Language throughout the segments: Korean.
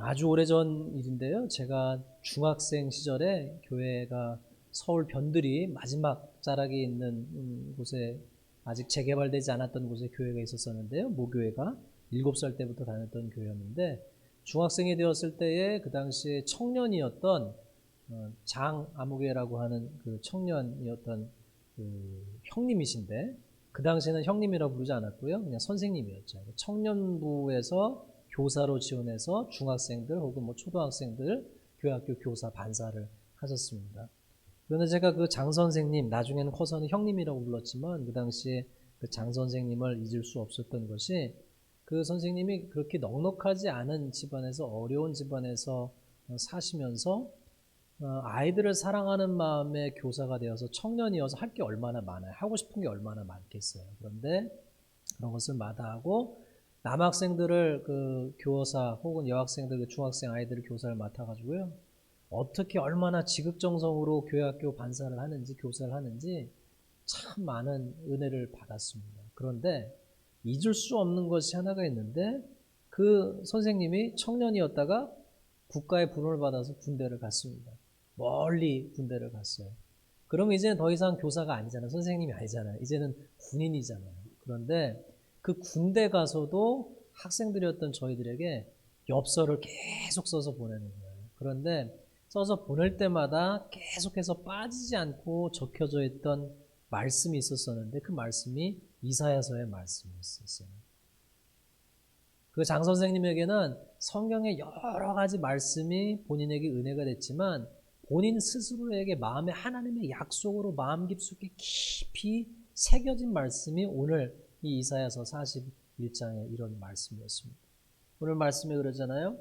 아주 오래전 일인데요. 제가 중학생 시절에 교회가 서울 변두리 마지막 자락에 있는 곳에 아직 재개발되지 않았던 곳에 교회가 있었었는데요. 모교회가 7살 때부터 다녔던 교회였는데 중학생이 되었을 때에 그 당시에 청년이었던 장아무개라고 하는 그 청년이었던 그 형님이신데 그 당시에는 형님이라고 부르지 않았고요. 그냥 선생님이었죠. 청년부에서 교사로 지원해서 중학생들 혹은 뭐 초등학생들 교회학교 교사 반사를 하셨습니다. 그런데 제가 그 장 선생님, 나중에는 커서는 형님이라고 불렀지만 그 당시에 그 장 선생님을 잊을 수 없었던 것이 그 선생님이 그렇게 넉넉하지 않은 집안에서 어려운 집안에서 사시면서 아이들을 사랑하는 마음의 교사가 되어서 청년이어서 할 게 얼마나 많아요. 하고 싶은 게 얼마나 많겠어요. 그런데 그런 것을 마다하고 남학생들을 그 교사 혹은 여학생들, 그 중학생 아이들을 교사를 맡아가지고요. 어떻게 얼마나 지극정성으로 교회학교 반사를 하는지 교사를 하는지 참 많은 은혜를 받았습니다. 그런데 잊을 수 없는 것이 하나가 있는데 그 선생님이 청년이었다가 국가의 부름을 받아서 군대를 갔습니다. 멀리 군대를 갔어요. 그러면 이제는 더 이상 교사가 아니잖아요. 선생님이 아니잖아요. 이제는 군인이잖아요. 그런데 그 군대 가서도 학생들이었던 저희들에게 엽서를 계속 써서 보내는 거예요. 그런데 써서 보낼 때마다 계속해서 빠지지 않고 적혀져 있던 말씀이 있었었는데 그 말씀이 이사야서의 말씀이었어요. 그 장 선생님에게는 성경의 여러 가지 말씀이 본인에게 은혜가 됐지만 본인 스스로에게 마음에 하나님의 약속으로 마음 깊숙이 깊이 새겨진 말씀이 오늘 이 이사야서 41장에 이런 말씀이었습니다. 오늘 말씀에 그러잖아요.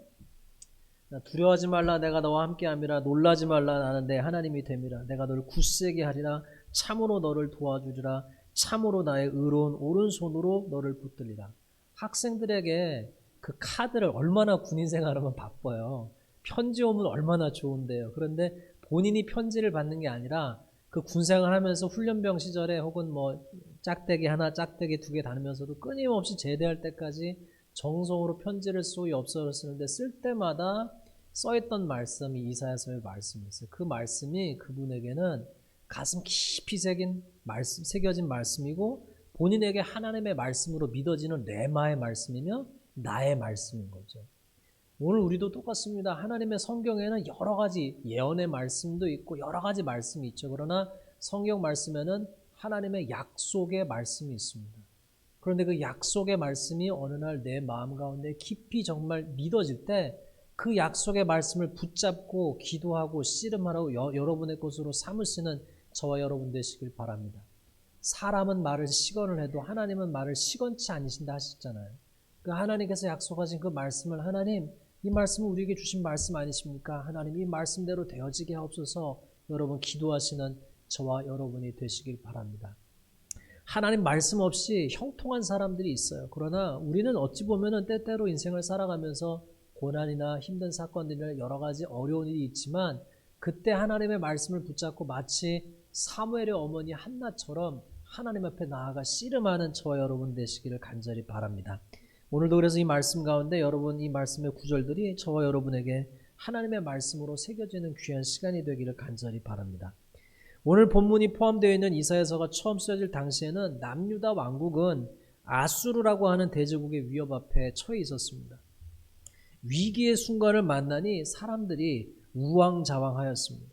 두려워하지 말라 내가 너와 함께함이라 놀라지 말라 나는 내 하나님이 됨이라 내가 너를 굳세게 하리라 참으로 너를 도와주리라 참으로 나의 의로운 오른손으로 너를 붙들리라. 학생들에게 그 카드를 얼마나 군인 생활하면 바빠요. 편지 오면 얼마나 좋은데요. 그런데 본인이 편지를 받는 게 아니라 그 군생활 하면서 훈련병 시절에 혹은 뭐 짝대기 하나 짝대기 2개 다니면서도 끊임없이 제대할 때까지 정성으로 편지를 쓰고 엽서를 쓰는데 쓸 때마다 써있던 말씀이 이사야서의 말씀이었어요. 그 말씀이 그분에게는 가슴 깊이 새겨진 말씀이고 본인에게 하나님의 말씀으로 믿어지는 레마의 말씀이며 나의 말씀인 거죠. 오늘 우리도 똑같습니다. 하나님의 성경에는 여러 가지 예언의 말씀도 있고 여러 가지 말씀이 있죠. 그러나 성경 말씀에는 하나님의 약속의 말씀이 있습니다. 그런데 그 약속의 말씀이 어느 날 내 마음 가운데 깊이 정말 믿어질 때 그 약속의 말씀을 붙잡고 기도하고 씨름하라고 여러분의 것으로 삼으시는 저와 여러분 되시길 바랍니다. 사람은 말을 시건을 해도 하나님은 말을 시건치 않으신다 하셨잖아요. 그 하나님께서 약속하신 그 말씀을 하나님 이 말씀은 우리에게 주신 말씀 아니십니까? 하나님 이 말씀대로 되어지게 하옵소서. 여러분 기도하시는 저와 여러분이 되시길 바랍니다. 하나님 말씀 없이 형통한 사람들이 있어요. 그러나 우리는 어찌 보면은 때때로 인생을 살아가면서 고난이나 힘든 사건들이나 여러 가지 어려운 일이 있지만 그때 하나님의 말씀을 붙잡고 마치 사무엘의 어머니 한나처럼 하나님 앞에 나아가 씨름하는 저와 여러분 되시기를 간절히 바랍니다. 오늘도 그래서 이 말씀 가운데 여러분 이 말씀의 구절들이 저와 여러분에게 하나님의 말씀으로 새겨지는 귀한 시간이 되기를 간절히 바랍니다. 오늘 본문이 포함되어 있는 이사야서가 처음 쓰여질 당시에는 남유다 왕국은 아수르라고 하는 대제국의 위협 앞에 처해 있었습니다. 위기의 순간을 만나니 사람들이 우왕좌왕하였습니다.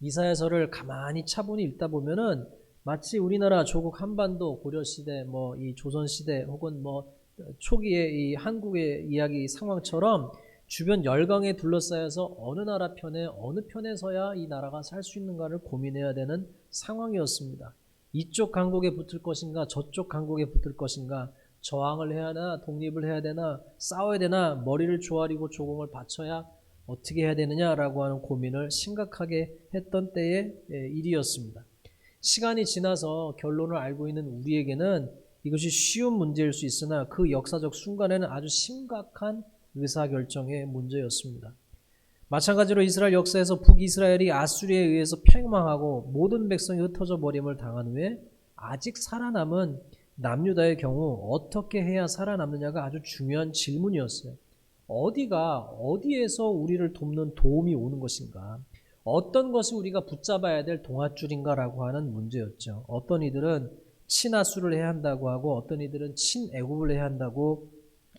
이사야서를 가만히 차분히 읽다 보면은 마치 우리나라 조국 한반도 고려시대 뭐 이 조선시대 혹은 뭐 초기의 이 한국의 이야기 상황처럼 주변 열강에 둘러싸여서 어느 나라 편에 어느 편에 서야 이 나라가 살 수 있는가를 고민해야 되는 상황이었습니다. 이쪽 강국에 붙을 것인가 저쪽 강국에 붙을 것인가 저항을 해야 하나 독립을 해야 되나 싸워야 되나 머리를 조아리고 조공을 바쳐야 어떻게 해야 되느냐라고 하는 고민을 심각하게 했던 때의 일이었습니다. 시간이 지나서 결론을 알고 있는 우리에게는 이것이 쉬운 문제일 수 있으나 그 역사적 순간에는 아주 심각한 의사결정의 문제였습니다. 마찬가지로 이스라엘 역사에서 북이스라엘이 아수리에 의해서 패망하고 모든 백성이 흩어져 버림을 당한 후에 아직 살아남은 남유다의 경우 어떻게 해야 살아남느냐가 아주 중요한 질문이었어요. 어디에서 우리를 돕는 도움이 오는 것인가? 어떤 것이 우리가 붙잡아야 될 동아줄인가라고 하는 문제였죠. 어떤 이들은 친아수를 해야 한다고 하고 어떤 이들은 친애굽을 해야 한다고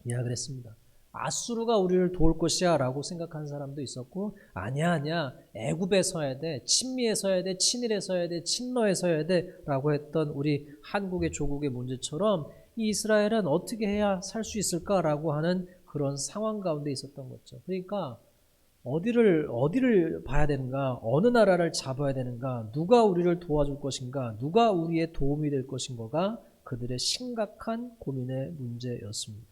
이야기를 했습니다. 아수르가 우리를 도울 것이야 라고 생각하는 사람도 있었고 아니야 애굽에 서야 돼, 친미에 서야 돼, 친일에 서야 돼, 친러에 서야 돼 라고 했던 우리 한국의 조국의 문제처럼 이 이스라엘은 어떻게 해야 살 수 있을까라고 하는 그런 상황 가운데 있었던 거죠. 그러니까 어디를 봐야 되는가, 어느 나라를 잡아야 되는가, 누가 우리를 도와줄 것인가, 누가 우리의 도움이 될 것인가가 그들의 심각한 고민의 문제였습니다.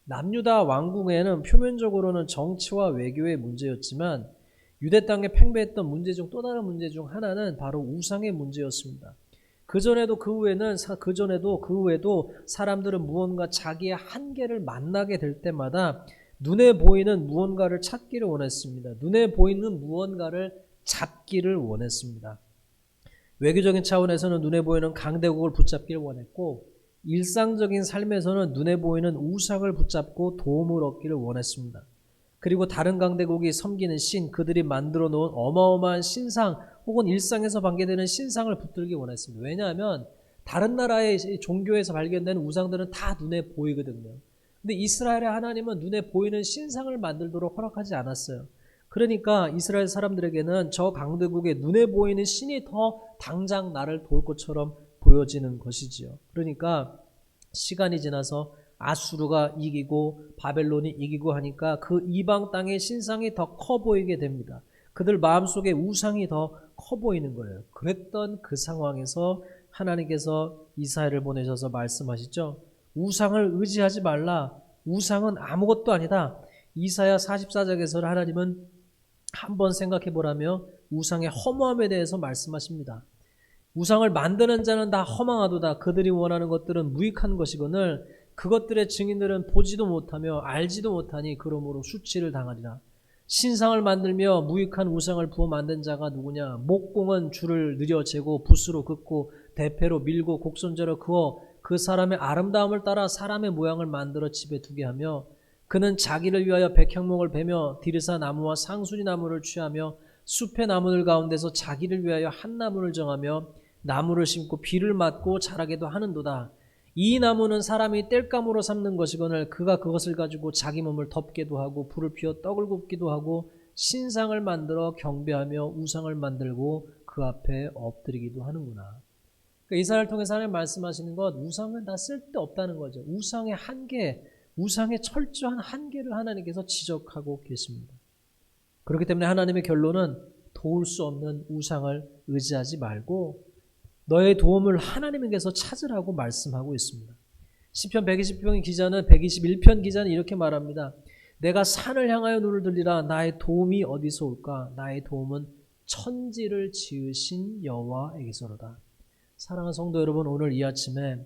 남유다 왕궁에는 표면적으로는 정치와 외교의 문제였지만 유대 땅에 팽배했던 문제 중 또 다른 문제 중 하나는 바로 우상의 문제였습니다. 그전에도 그 후에도 사람들은 무언가 자기의 한계를 만나게 될 때마다 눈에 보이는 무언가를 찾기를 원했습니다. 눈에 보이는 무언가를 잡기를 원했습니다. 외교적인 차원에서는 눈에 보이는 강대국을 붙잡기를 원했고 일상적인 삶에서는 눈에 보이는 우상을 붙잡고 도움을 얻기를 원했습니다. 그리고 다른 강대국이 섬기는 신, 그들이 만들어 놓은 어마어마한 신상 혹은 일상에서 관계되는 신상을 붙들기 원했습니다. 왜냐하면 다른 나라의 종교에서 발견되는 우상들은 다 눈에 보이거든요. 근데 이스라엘의 하나님은 눈에 보이는 신상을 만들도록 허락하지 않았어요. 그러니까 이스라엘 사람들에게는 저 강대국의 눈에 보이는 신이 더 당장 나를 도울 것처럼 보여지는 것이지요. 그러니까 시간이 지나서 아수르가 이기고 바벨론이 이기고 하니까 그 이방 땅의 신상이 더 커 보이게 됩니다. 그들 마음속에 우상이 더 커 보이는 거예요. 그랬던 그 상황에서 하나님께서 이사야를 보내셔서 말씀하시죠. 우상을 의지하지 말라. 우상은 아무것도 아니다. 이사야 44장에서 하나님은 한번 생각해 보라며 우상의 허무함에 대해서 말씀하십니다. 우상을 만드는 자는 다 허망하도다. 그들이 원하는 것들은 무익한 것이거늘 그것들의 증인들은 보지도 못하며 알지도 못하니 그러므로 수치를 당하리라. 신상을 만들며 무익한 우상을 부어 만든 자가 누구냐? 목공은 줄을 느려 재고 붓으로 긋고 대패로 밀고 곡선제로 그어 그 사람의 아름다움을 따라 사람의 모양을 만들어 집에 두게 하며 그는 자기를 위하여 백향목을 베며 디르사 나무와 상수리 나무를 취하며 숲의 나무들 가운데서 자기를 위하여 한 나무를 정하며 나무를 심고 비를 맞고 자라게도 하는도다. 이 나무는 사람이 땔감으로 삼는 것이거늘 그가 그것을 가지고 자기 몸을 덮게도 하고 불을 피워 떡을 굽기도 하고 신상을 만들어 경배하며 우상을 만들고 그 앞에 엎드리기도 하는구나. 그러니까 이사야를 통해서 하나님 말씀하시는 것, 우상은 다 쓸데없다는 거죠. 우상의 한계, 우상의 철저한 한계를 하나님께서 지적하고 계십니다. 그렇기 때문에 하나님의 결론은 도울 수 없는 우상을 의지하지 말고 너의 도움을 하나님에게서 찾으라고 말씀하고 있습니다. 시편 120편 기자는 121편 기자는 이렇게 말합니다. 내가 산을 향하여 눈을 들리라. 나의 도움이 어디서 올까? 나의 도움은 천지를 지으신 여호와에게서로다. 사랑하는 성도 여러분, 오늘 이 아침에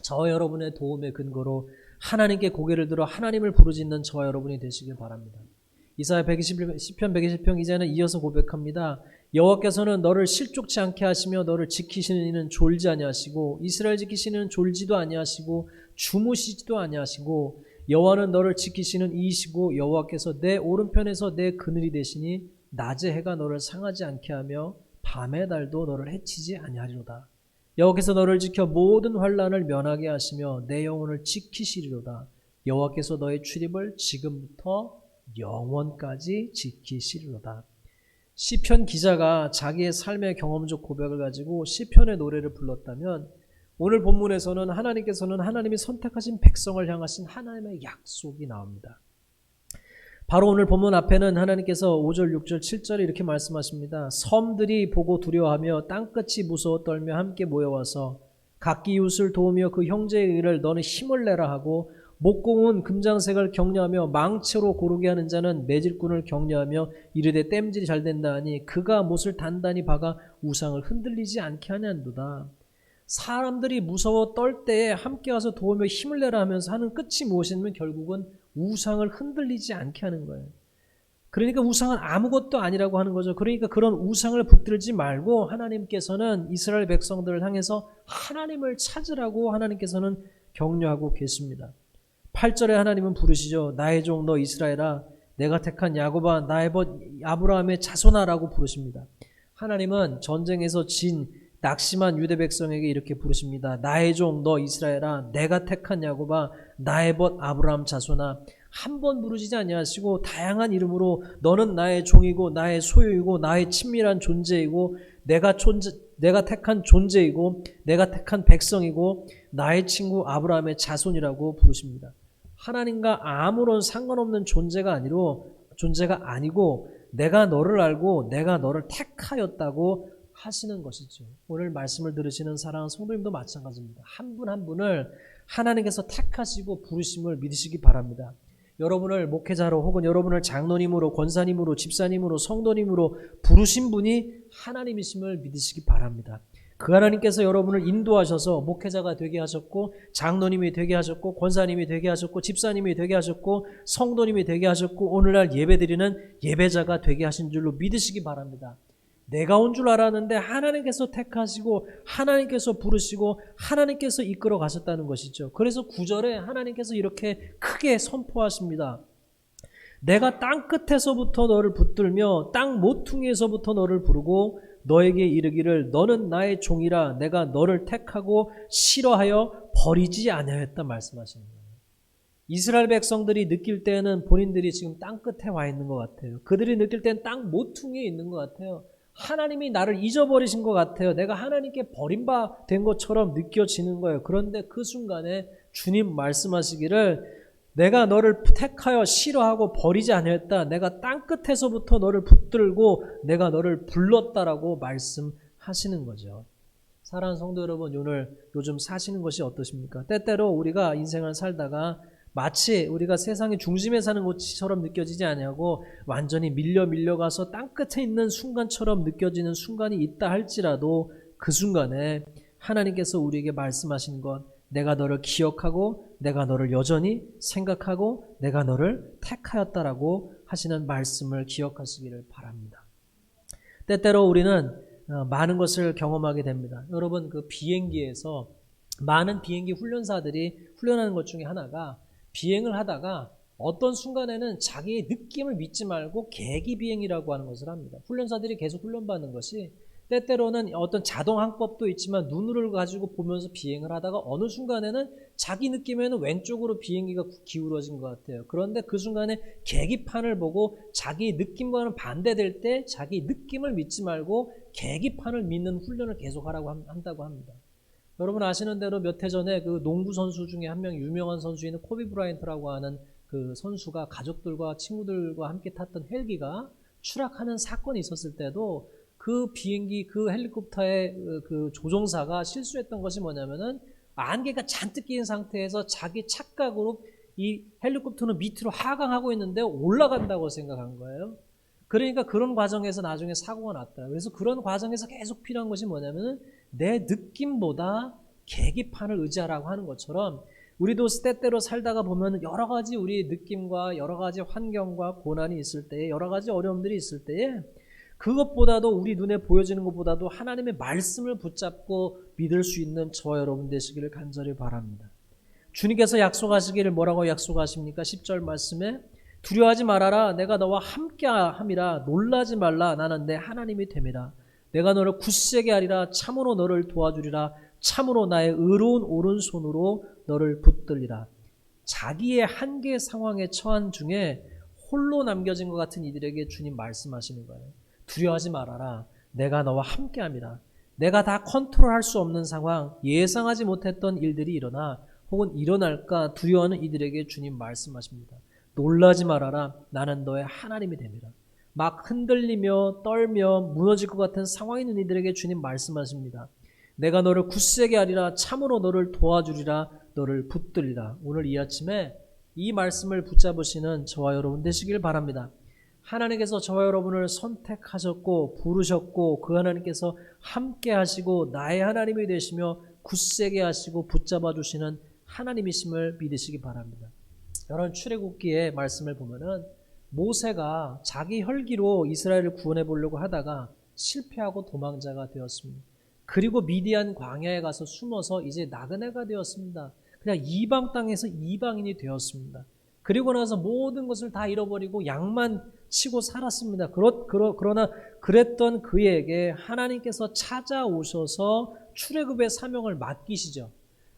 저와 여러분의 도움의 근거로 하나님께 고개를 들어 하나님을 부르짖는 저와 여러분이 되시길 바랍니다. 이사야 120편 120편 기자는 이어서 고백합니다. 여호와께서는 너를 실족치 않게 하시며 너를 지키시는 이는 졸지 아니하시고 이스라엘 지키시는 이는 졸지도 아니하시고 주무시지도 아니하시고 여호와는 너를 지키시는 이이시고 여호와께서 내 오른편에서 내 그늘이 되시니 낮의 해가 너를 상하지 않게 하며 밤의 달도 너를 해치지 아니하리로다. 여호와께서 너를 지켜 모든 환난을 면하게 하시며 내 영혼을 지키시리로다. 여호와께서 너의 출입을 지금부터 영원까지 지키시리로다. 시편 기자가 자기의 삶의 경험적 고백을 가지고 시편의 노래를 불렀다면 오늘 본문에서는 하나님께서는 하나님이 선택하신 백성을 향하신 하나님의 약속이 나옵니다. 바로 오늘 본문 앞에는 하나님께서 5절, 6절, 7절에 이렇게 말씀하십니다. 섬들이 보고 두려워하며 땅끝이 무서워 떨며 함께 모여와서 각기 이웃을 도우며 그 형제의 의를 너는 힘을 내라 하고 목공은 금장색을 격려하며 망치로 고르게 하는 자는 매질꾼을 격려하며 이르되 땜질이 잘 된다 하니 그가 못을 단단히 박아 우상을 흔들리지 않게 하냐는도다. 사람들이 무서워 떨 때에 함께 와서 도우며 힘을 내라 하면서 하는 끝이 무엇이냐면 결국은 우상을 흔들리지 않게 하는 거예요. 그러니까 우상은 아무것도 아니라고 하는 거죠. 그러니까 그런 우상을 붙들지 말고 하나님께서는 이스라엘 백성들을 향해서 하나님을 찾으라고 하나님께서는 격려하고 계십니다. 8절에 하나님은 부르시죠. 나의 종 너 이스라엘아, 내가 택한 야곱아, 나의 벗 아브라함의 자손아라고 부르십니다. 하나님은 전쟁에서 진 낙심한 유대 백성에게 이렇게 부르십니다. 나의 종 너 이스라엘아, 내가 택한 야곱아, 나의 벗 아브라함 자손아. 한 번 부르시지 아니하시고 다양한 이름으로 너는 나의 종이고 나의 소유이고 나의 친밀한 존재이고 내가 택한 존재이고 내가 택한 백성이고 나의 친구 아브라함의 자손이라고 부르십니다. 하나님과 아무런 상관없는 존재가 아니고 내가 너를 알고 내가 너를 택하였다고 하시는 것이죠. 오늘 말씀을 들으시는 사랑하는 성도님도 마찬가지입니다. 한 분 한 분을 하나님께서 택하시고 부르심을 믿으시기 바랍니다. 여러분을 목회자로 혹은 여러분을 장로님으로 권사님으로 집사님으로 성도님으로 부르신 분이 하나님이심을 믿으시기 바랍니다. 그 하나님께서 여러분을 인도하셔서 목회자가 되게 하셨고 장로님이 되게 하셨고 권사님이 되게 하셨고 집사님이 되게 하셨고 성도님이 되게 하셨고 오늘날 예배드리는 예배자가 되게 하신 줄로 믿으시기 바랍니다. 내가 온 줄 알았는데 하나님께서 택하시고 하나님께서 부르시고 하나님께서 이끌어 가셨다는 것이죠. 그래서 9절에 하나님께서 이렇게 크게 선포하십니다. 내가 땅 끝에서부터 너를 붙들며 땅 모퉁이에서부터 너를 부르고 너에게 이르기를 너는 나의 종이라 내가 너를 택하고 싫어하여 버리지 아니하였다 말씀하시는 거예요. 이스라엘 백성들이 느낄 때는 본인들이 지금 땅 끝에 와 있는 것 같아요. 그들이 느낄 때는 땅 모퉁이에 있는 것 같아요. 하나님이 나를 잊어버리신 것 같아요. 내가 하나님께 버림받은 것처럼 느껴지는 거예요. 그런데 그 순간에 주님 말씀하시기를 내가 너를 택하여 싫어하고 버리지 아니했다. 내가 땅 끝에서부터 너를 붙들고 내가 너를 불렀다라고 말씀하시는 거죠. 사랑하는 성도 여러분, 오늘 요즘 사시는 것이 어떠십니까? 때때로 우리가 인생을 살다가 마치 우리가 세상의 중심에 사는 것처럼 느껴지지 아니하고 완전히 밀려가서 땅 끝에 있는 순간처럼 느껴지는 순간이 있다 할지라도 그 순간에 하나님께서 우리에게 말씀하신 것, 내가 너를 기억하고 내가 너를 여전히 생각하고 내가 너를 택하였다라고 하시는 말씀을 기억하시기를 바랍니다. 때때로 우리는 많은 것을 경험하게 됩니다. 여러분, 그 비행기에서 많은 비행기 훈련사들이 훈련하는 것 중에 하나가 비행을 하다가 어떤 순간에는 자기의 느낌을 믿지 말고 계기 비행이라고 하는 것을 합니다. 훈련사들이 계속 훈련받는 것이 때때로는 어떤 자동 항법도 있지만 눈을 가지고 보면서 비행을 하다가 어느 순간에는 자기 느낌에는 왼쪽으로 비행기가 기울어진 것 같아요. 그런데 그 순간에 계기판을 보고 자기 느낌과는 반대될 때 자기 느낌을 믿지 말고 계기판을 믿는 훈련을 계속하라고 한다고 합니다. 여러분 아시는 대로 몇 해 전에 그 농구 선수 중에 한 명 유명한 선수인 코비 브라이언트라고 하는 그 선수가 가족들과 친구들과 함께 탔던 헬기가 추락하는 사건이 있었을 때도 그 비행기 그 헬리콥터의 그 조종사가 실수했던 것이 뭐냐면은 안개가 잔뜩 끼인 상태에서 자기 착각으로 이 헬리콥터는 밑으로 하강하고 있는데 올라간다고 생각한 거예요. 그러니까 그런 과정에서 나중에 사고가 났다. 그래서 그런 과정에서 계속 필요한 것이 뭐냐면은 내 느낌보다 계기판을 의지하라고 하는 것처럼 우리도 때때로 살다가 보면 여러 가지 우리 느낌과 여러 가지 환경과 고난이 있을 때에 여러 가지 어려움들이 있을 때에 그것보다도 우리 눈에 보여지는 것보다도 하나님의 말씀을 붙잡고 믿을 수 있는 저와 여러분 되시기를 간절히 바랍니다. 주님께서 약속하시기를 뭐라고 약속하십니까? 10절 말씀에 두려워하지 말아라 내가 너와 함께함이라 놀라지 말라 나는 내 하나님이 됨이라 내가 너를 굳세게 하리라 참으로 너를 도와주리라 참으로 나의 의로운 오른손으로 너를 붙들리라. 자기의 한계 상황에 처한 중에 홀로 남겨진 것 같은 이들에게 주님 말씀하시는 거예요. 두려워하지 말아라. 내가 너와 함께함이라. 내가 다 컨트롤할 수 없는 상황, 예상하지 못했던 일들이 일어나 혹은 일어날까 두려워하는 이들에게 주님 말씀하십니다. 놀라지 말아라. 나는 너의 하나님이 됨이라. 막 흔들리며 떨며 무너질 것 같은 상황이 있는 이들에게 주님 말씀하십니다. 내가 너를 굳세게 하리라. 참으로 너를 도와주리라. 너를 붙들리라. 오늘 이 아침에 이 말씀을 붙잡으시는 저와 여러분 되시길 바랍니다. 하나님께서 저와 여러분을 선택하셨고 부르셨고 그 하나님께서 함께 하시고 나의 하나님이 되시며 굳세게 하시고 붙잡아 주시는 하나님이심을 믿으시기 바랍니다. 여러분 출애굽기의 말씀을 보면은 모세가 자기 혈기로 이스라엘을 구원해 보려고 하다가 실패하고 도망자가 되었습니다. 그리고 미디안 광야에 가서 숨어서 이제 나그네가 되었습니다. 그냥 이방 땅에서 이방인이 되었습니다. 그리고 나서 모든 것을 다 잃어버리고 양만 치고 살았습니다. 그러나 그랬던 그에게 하나님께서 찾아오셔서 출애굽의 사명을 맡기시죠.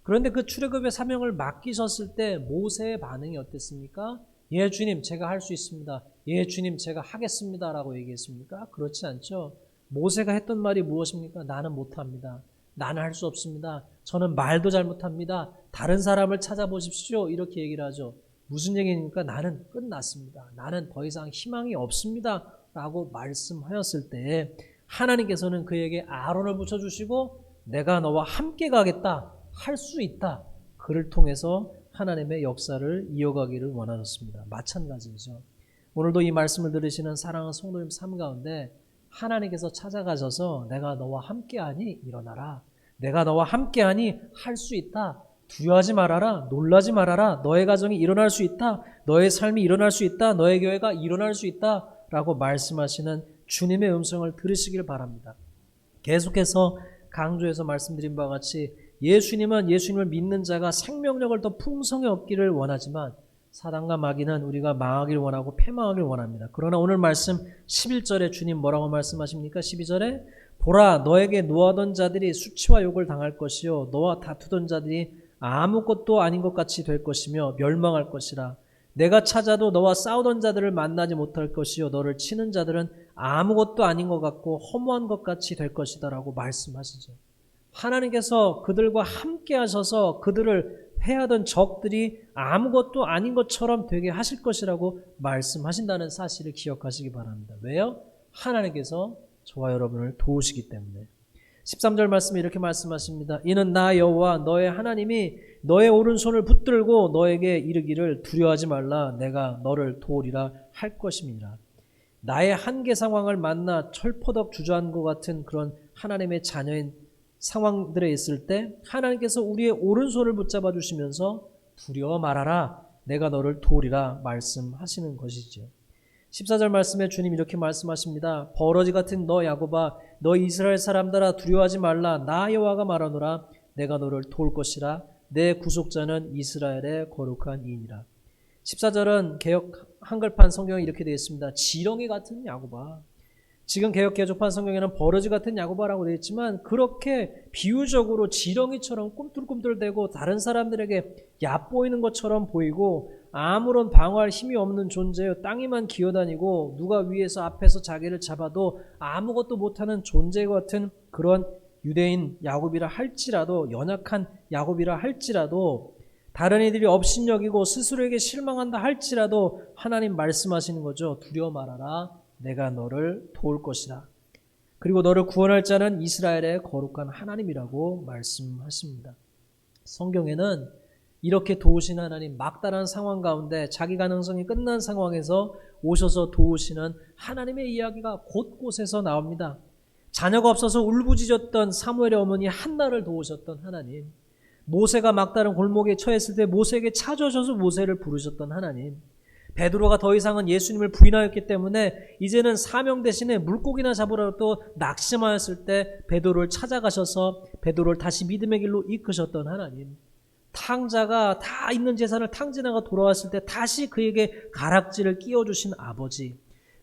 그런데 그 출애굽의 사명을 맡기셨을 때 모세의 반응이 어땠습니까? 예 주님 제가 할 수 있습니다. 예 주님 제가 하겠습니다 라고 얘기했습니까? 그렇지 않죠. 모세가 했던 말이 무엇입니까? 나는 못합니다. 나는 할 수 없습니다. 저는 말도 잘 못합니다. 다른 사람을 찾아보십시오. 이렇게 얘기를 하죠. 무슨 얘기입니까? 나는 끝났습니다. 나는 더 이상 희망이 없습니다. 라고 말씀하였을 때 하나님께서는 그에게 아론을 붙여주시고 내가 너와 함께 가겠다. 할 수 있다. 그를 통해서 하나님의 역사를 이어가기를 원하셨습니다. 마찬가지죠. 오늘도 이 말씀을 들으시는 사랑하는 성도님 삶 가운데 하나님께서 찾아가셔서 내가 너와 함께하니 일어나라. 내가 너와 함께하니 할 수 있다. 두려워하지 말아라. 놀라지 말아라. 너의 가정이 일어날 수 있다. 너의 삶이 일어날 수 있다. 너의 교회가 일어날 수 있다. 라고 말씀하시는 주님의 음성을 들으시길 바랍니다. 계속해서 강조해서 말씀드린 바와 같이 예수님은 예수님을 믿는 자가 생명력을 더 풍성히 얻기를 원하지만 사단과 마귀는 우리가 망하기를 원하고 패망하기를 원합니다. 그러나 오늘 말씀 11절에 주님 뭐라고 말씀하십니까? 12절에 보라 너에게 노하던 자들이 수치와 욕을 당할 것이요 너와 다투던 자들이 아무것도 아닌 것 같이 될 것이며 멸망할 것이라. 내가 찾아도 너와 싸우던 자들을 만나지 못할 것이요 너를 치는 자들은 아무것도 아닌 것 같고 허무한 것 같이 될 것이다 라고 말씀하시죠. 하나님께서 그들과 함께 하셔서 그들을 해하던 적들이 아무것도 아닌 것처럼 되게 하실 것이라고 말씀하신다는 사실을 기억하시기 바랍니다. 왜요? 하나님께서 저와 여러분을 도우시기 때문에. 13절 말씀에 이렇게 말씀하십니다. 이는 나 여호와 너의 하나님이 너의 오른손을 붙들고 너에게 이르기를 두려워하지 말라 내가 너를 도우리라 할 것임이라. 나의 한계 상황을 만나 철퍼덕 주저한 것 같은 그런 하나님의 자녀인 상황들에 있을 때 하나님께서 우리의 오른손을 붙잡아 주시면서 두려워 말아라 내가 너를 도우리라 말씀하시는 것이죠. 14절 말씀에 주님 이렇게 말씀하십니다. 버러지 같은 너 야곱아 너 이스라엘 사람들아 두려워하지 말라 나 여호와가 말하노라 내가 너를 도울 것이라 내 구속자는 이스라엘의 거룩한 이인이라. 14절은 개역 한글판 성경에 이렇게 되어 있습니다. 지렁이 같은 야곱아. 지금 개역 개조판 성경에는 버러지 같은 야곱아라고 되어 있지만 그렇게 비유적으로 지렁이처럼 꿈틀꿈틀대고 다른 사람들에게 얕보이는 것처럼 보이고 아무런 방어할 힘이 없는 존재요. 땅에만 기어다니고 누가 위에서 앞에서 자기를 잡아도 아무것도 못하는 존재 같은 그런 유대인 야곱이라 할지라도 연약한 야곱이라 할지라도 다른 이들이 업신여기고 스스로에게 실망한다 할지라도 하나님 말씀하시는 거죠. 두려워 말아라. 내가 너를 도울 것이다. 그리고 너를 구원할 자는 이스라엘의 거룩한 하나님이라고 말씀하십니다. 성경에는 이렇게 도우시는 하나님, 막다른 상황 가운데 자기 가능성이 끝난 상황에서 오셔서 도우시는 하나님의 이야기가 곳곳에서 나옵니다. 자녀가 없어서 울부짖었던 사무엘의 어머니 한나를 도우셨던 하나님, 모세가 막다른 골목에 처했을 때 모세에게 찾아오셔서 모세를 부르셨던 하나님, 베드로가 더 이상은 예수님을 부인하였기 때문에 이제는 사명 대신에 물고기나 잡으러 또 낙심하였을 때 베드로를 찾아가셔서 베드로를 다시 믿음의 길로 이끄셨던 하나님, 탕자가 다 있는 재산을 탕진하고 돌아왔을 때 다시 그에게 가락지를 끼워주신 아버지,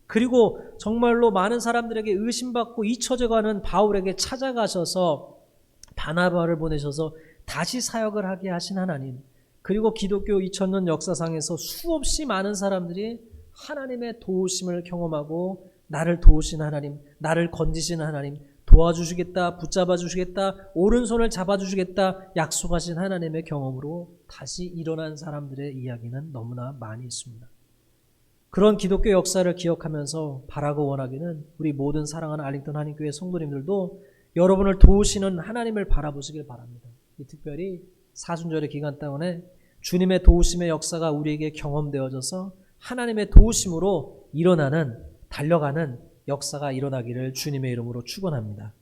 그리고 정말로 많은 사람들에게 의심받고 잊혀져가는 바울에게 찾아가셔서 바나바를 보내셔서 다시 사역을 하게 하신 하나님, 그리고 기독교 2000년 역사상에서 수없이 많은 사람들이 하나님의 도우심을 경험하고 나를 도우신 하나님, 나를 건지신 하나님, 도와주시겠다, 붙잡아 주시겠다, 오른손을 잡아주시겠다 약속하신 하나님의 경험으로 다시 일어난 사람들의 이야기는 너무나 많이 있습니다. 그런 기독교 역사를 기억하면서 바라고 원하기는 우리 모든 사랑하는 알링턴 한인교회 성도님들도 여러분을 도우시는 하나님을 바라보시길 바랍니다. 특별히 사순절의 기간 동안에 주님의 도우심의 역사가 우리에게 경험되어져서 하나님의 도우심으로 일어나는, 달려가는 역사가 일어나기를 주님의 이름으로 축원합니다.